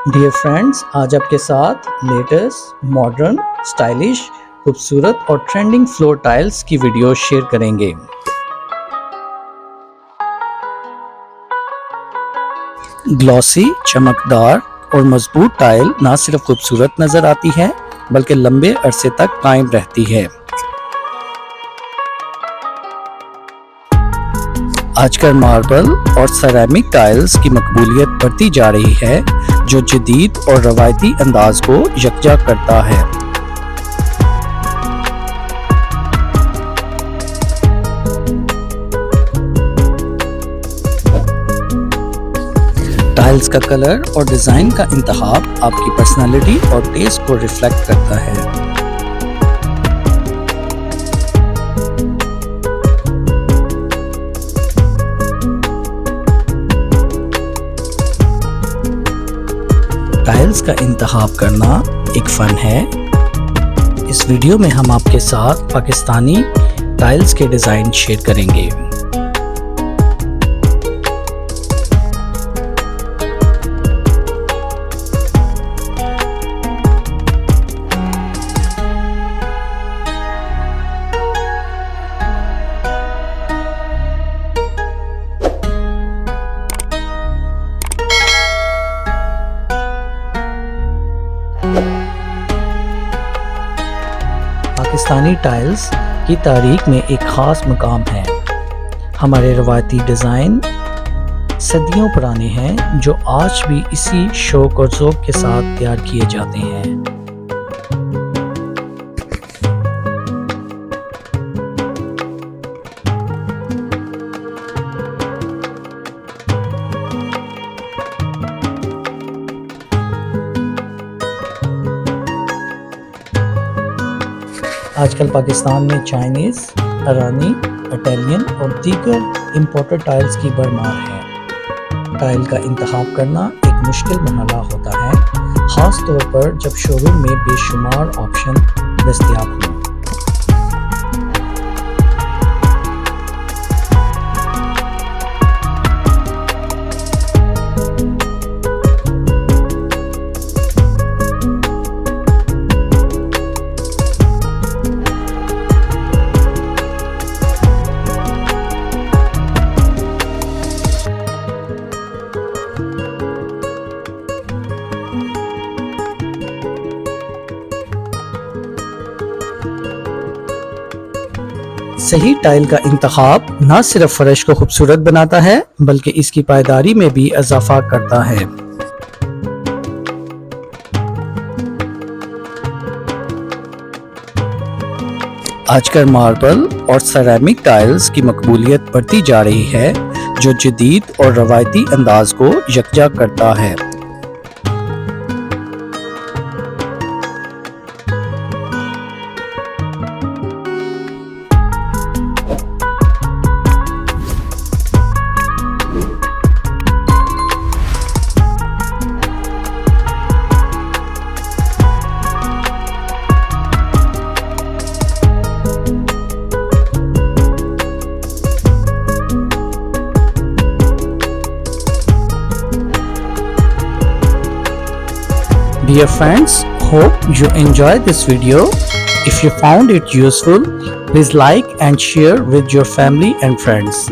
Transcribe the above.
Dear friends, आज आपके साथ लेटेस्ट मॉडर्न स्टाइलिश खूबसूरत और ट्रेंडिंग फ्लोर टाइल्स की वीडियो शेयर करेंगे। ग्लॉसी, चमकदार और मजबूत टाइल न सिर्फ खूबसूरत नजर आती है बल्कि लंबे अरसे तक कायम रहती है। आजकल मार्बल और सेरेमिक टाइल्स की मकबूलियत बढ़ती जा रही है, जो जदीद और रवायती अंदाज को यकजा करता है। टाइल्स का कलर और डिजाइन का इंतखाब आपकी पर्सनालिटी और टेस्ट को रिफ्लेक्ट करता है। टाइल्स का इंतखाब करना एक फन है। इस वीडियो में हम आपके साथ पाकिस्तानी टाइल्स के डिजाइन शेयर करेंगे। पाकिस्तानी टाइल्स की तारीख में एक ख़ास मुकाम है। हमारे रवायती डिज़ाइन सदियों पुराने हैं, जो आज भी इसी शौक और ज़ौक़ के साथ तैयार किए जाते हैं। आजकल पाकिस्तान में चाइनीज़, ईरानी, इटालियन और दीगर इम्पोर्टेड टाइल्स की भरमार है। टाइल का इंतखाब करना एक मुश्किल मरहला होता है, ख़ास तौर पर जब शोरूम में बेशुमार ऑप्शन दस्तयाब हों। सही टाइल का इंतखाब न सिर्फ फर्श को खूबसूरत बनाता है बल्कि इसकी पायदारी में भी इजाफा करता है। आजकल मार्बल और सेरेमिक टाइल्स की मकबूलियत बढ़ती जा रही है, जो जदीद और रवायती अंदाज को यकजा करता है। Dear friends, hope you enjoyed this video. If you found it useful, please like and share with your family and friends.